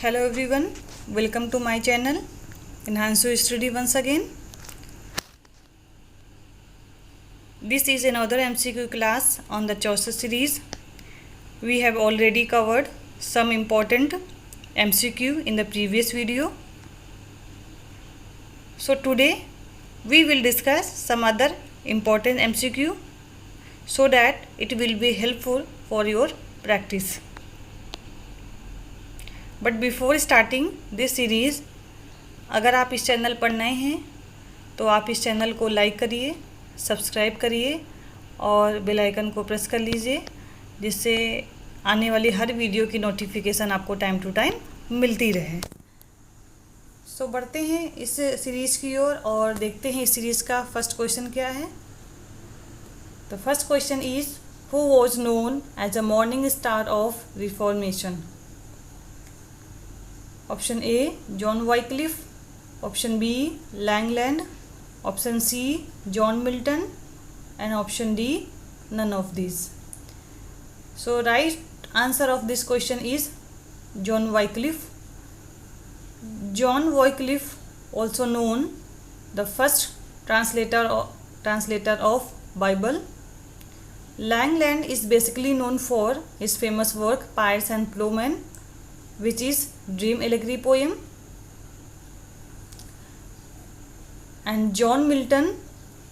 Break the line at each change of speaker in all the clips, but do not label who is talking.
Hello everyone, welcome to my channel Enhance Your Study once again. This is another MCQ class on the Chaucer series. We have already covered some important MCQ in the previous video. So today we will discuss some other important MCQ so that it will be helpful for your practice. But before starting this series, अगर आप इस channel पर नए हैं तो आप इस channel को लाइक करिए, सब्सक्राइब करिए और बेल आइकन को प्रेस कर लीजिए, जिससे आने वाली हर वीडियो की नोटिफिकेशन आपको टाइम टू टाइम मिलती रहे। सो बढ़ते हैं इस सीरीज़ की ओर और देखते हैं इस सीरीज़ का फर्स्ट क्वेश्चन क्या है। तो first question is who was known as a morning star of reformation. Option A John Wycliffe, option B Langland, option C John Milton and option D none of this. So right answer of this question is John Wycliffe. John Wycliffe, also known the first translator of Bible. Langland is basically known for his famous work Pirates and Plowmen, which is dream allegory poem. And John Milton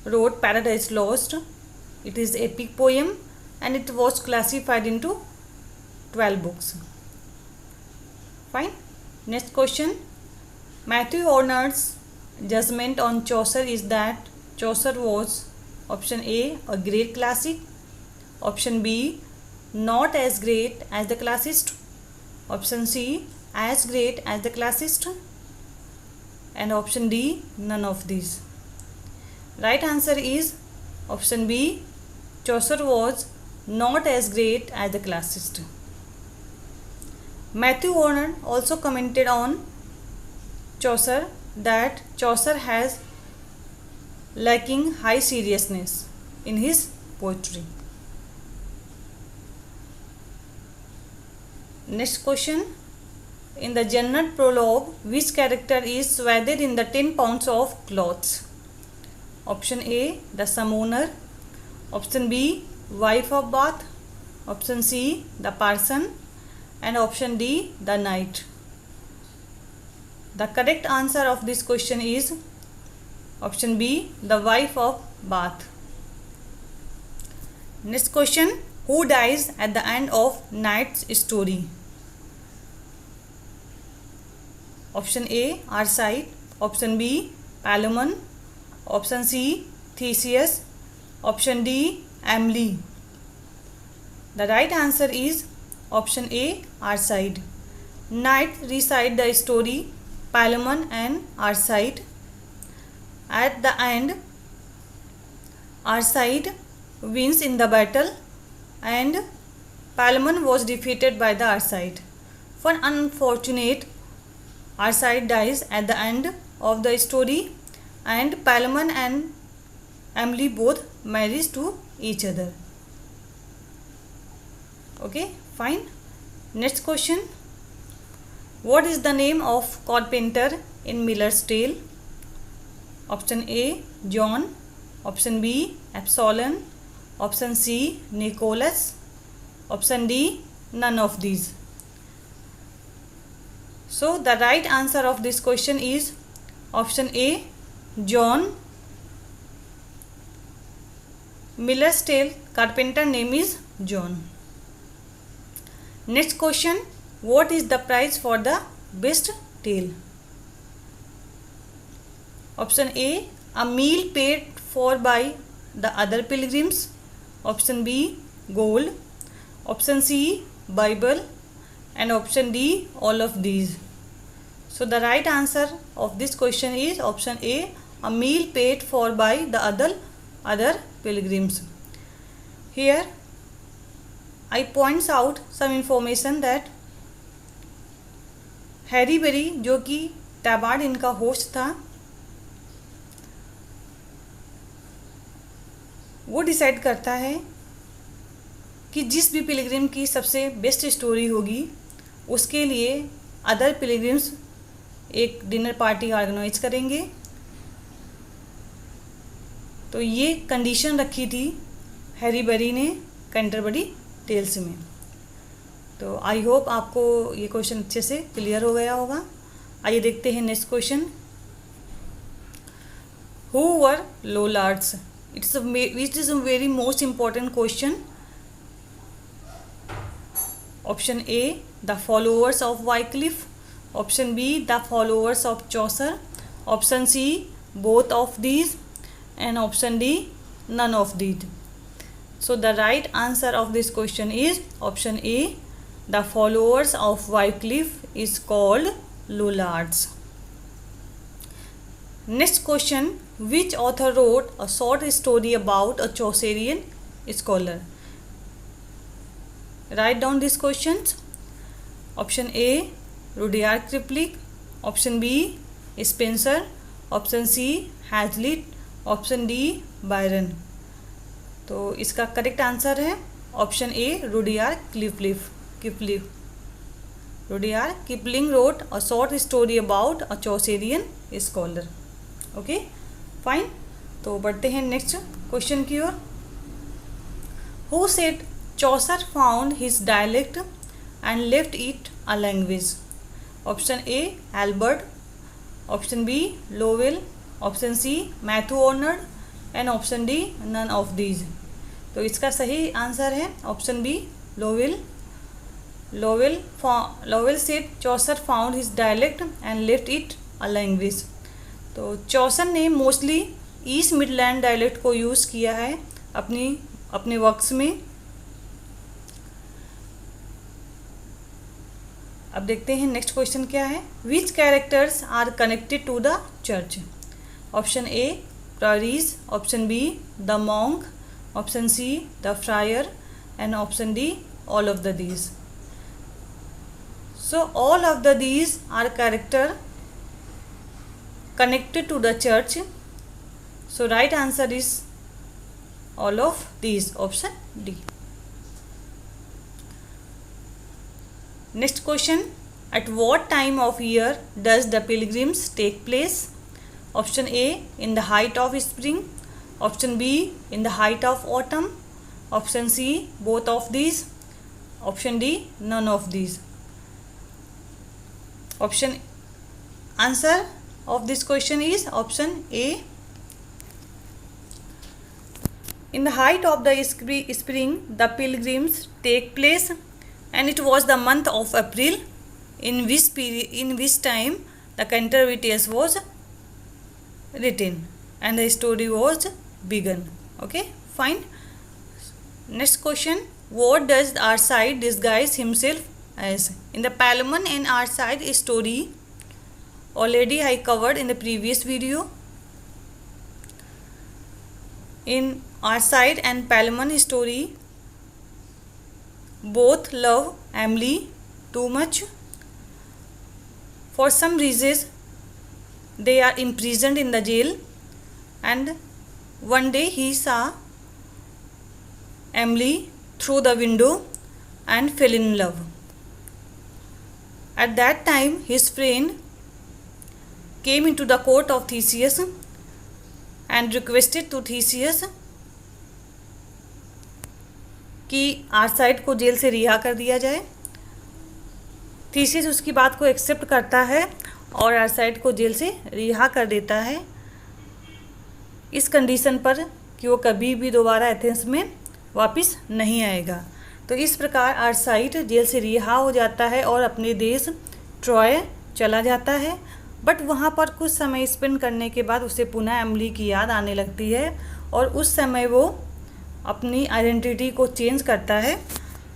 wrote Paradise Lost. It is epic poem and it was classified into 12 books. Fine. Next question. Matthew Arnold's judgment on Chaucer is that Chaucer was option A a great classic, option B not as great as the classicist, option C as great as the classicist, and option D none of these. Right answer is option B, Chaucer was not as great as the classicist. Matthew Arnold also commented on Chaucer that Chaucer has lacking high seriousness in his poetry. Next question. In the Jannat prologue, which character is swathed in the 10 pounds of cloths? Option A, the summoner. Option B, wife of Bath. Option C, the parson. And option D, the knight. The correct answer of this question is option B, the wife of Bath. Next question. Who dies at the end of Knight's story? Option A, Arcite. Option B, Palamon. Option C, Theseus. Option D, Emily. The right answer is option A, Arcite. Knight recite the story Palamon and Arcite. At the end, Arcite wins in the battle and Palamon was defeated by the Arcite. For unfortunate, Arcite dies at the end of the story and Palamon and Emily both marries to each other. Okay, fine. Next question. What is the name of carpenter in Miller's Tale? Option A, John. Option B, Absalom. Option C, Nicholas. Option D, none of these. So the right answer of this question is option A, John. Miller's Tale carpenter name is John. Next question. What is the prize for the best tale? Option A, a meal paid for by the other pilgrims. Option B, gold. Option C, Bible. And option D, all of these. So the right answer of this question is option A, a meal paid for by the other pilgrims. Here I points out some information that Harry Berry, जो कि टैबार्ड इनका host था, वो decide करता है कि जिस भी पिलग्रिम की सबसे बेस्ट स्टोरी होगी उसके लिए अदर पिलग्रिम्स एक डिनर पार्टी ऑर्गेनाइज करेंगे। तो ये कंडीशन रखी थी हैरी बेरी ने कैंटरबरी टेल्स में। तो आई होप आपको ये क्वेश्चन अच्छे से क्लियर हो गया होगा। आइए देखते हैं next question. Who were Lollards? It is a very most important question. Option A the followers of Wycliffe, option B the followers of Chaucer, option C both of these, and option D none of these. So the right answer of this question is option A, the followers of Wycliffe is called Lollards. Next question, which author wrote a short story about a Chaucerian scholar? Write down these questions. Option A Rudyard Kipling, option B Spenser, option C Hazlitt, option D Byron. तो इसका correct answer है option A Rudyard Kipling. Rudyard Kipling wrote a short story about a Chaucerian scholar. Okay fine. तो बढ़ते हैं next question की ओर। Who said Chaucer found his dialect and left it a language? Option A Albert, option B Lowell, option C Matthew Arnold and option D none of these. तो इसका सही answer है option B Lowell. Lowell said Chaucer found his dialect and left it a language. तो चौसर ने mostly east Midland dialect को use किया है अपने वर्क्स में। अब देखते हैं नेक्स्ट क्वेश्चन क्या है। Which characters are connected to the church? Option A prioress, option B the monk, option C the friar and option D all of the these. So all of the these are character connected to the church. So right answer is all of these, option D. Next question, at what time of year does the pilgrims take place? Option A in the height of spring, option B in the height of autumn, option C both of these, option D none of these. Option answer of this question is option A. In the height of the spring, the pilgrims take place, and it was the month of April, in which time the Canterbury Tales was written and the story was begun. Okay, fine. Next question, what does Arcite disguise himself as? In the Palamon and Arcite story, already I covered in the previous video. In Arcite and Palamon story, both love Emily too much. For some reasons, they are imprisoned in the jail, and one day he saw Emily through the window and fell in love. At that time, his friend came into the court of Theseus and requested to Theseus कि आर्साइड को jail से रिहा कर दिया जाए। Theseus उसकी बात को एक्सेप्ट करता है और आर्साइड को जेल से रिहा कर देता है, इस कंडीशन पर कि वो कभी भी दोबारा एथेंस में वापस नहीं आएगा। तो इस प्रकार आर्साइड जेल से रिहा हो जाता है और अपने देश ट्रॉय चला जाता है। बट वहाँ पर कुछ समय स्पेंड करने के बाद उसे पुनः एमिली की याद आने लगती है और उस समय वो अपनी आइडेंटिटी को चेंज करता है।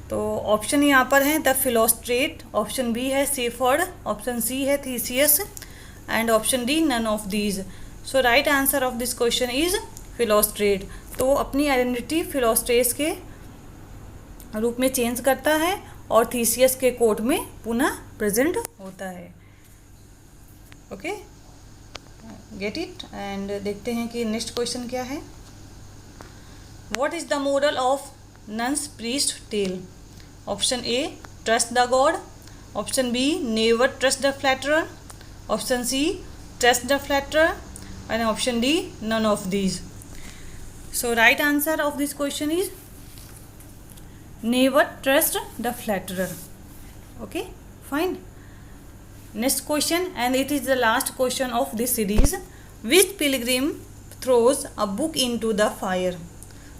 तो ऑप्शन यहाँ पर हैं द फिलोस्ट्रेट, ऑप्शन बी है सेफर्ड, ऑप्शन सी है Theseus and option D none of these. So right answer of this question is Philostrate. तो वो अपनी आइडेंटिटी फिलोस्ट्रेस के रूप में चेंज करता है और थीसियस के कोर्ट में पुनः प्रेजेंट होता है। Okay, get it. एंड देखते हैं कि नेक्स्ट क्वेश्चन क्या है। What is the moral of nun's priest tale? Option A trust the God, Option B, never trust the flatterer. Option C, trust the flatterer. And option D, none of these. So right answer of this question is never trust the flatterer. Okay, fine. Next question, and it is the last question of this series. Which pilgrim throws a book into the fire?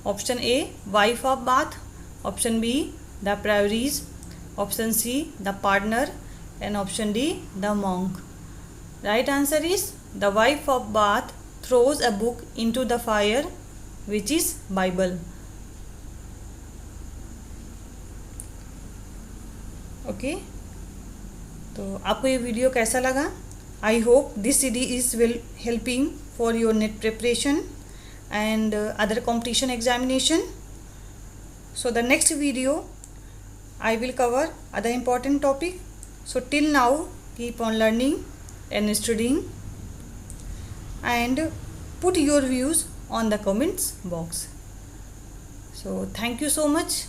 Option A, wife of Bath. Option B, the priories. Option C, the partner. And option D, the monk. Right answer is the wife of Bath throws a book into the fire, which is Bible. Okay तो आपको ये video कैसा लगा? I hope this series is will helping for your net preparation and other competition examination. So the next video I will cover other important topic. So till now keep on learning and studying and put your views on the comments box. So thank you so much.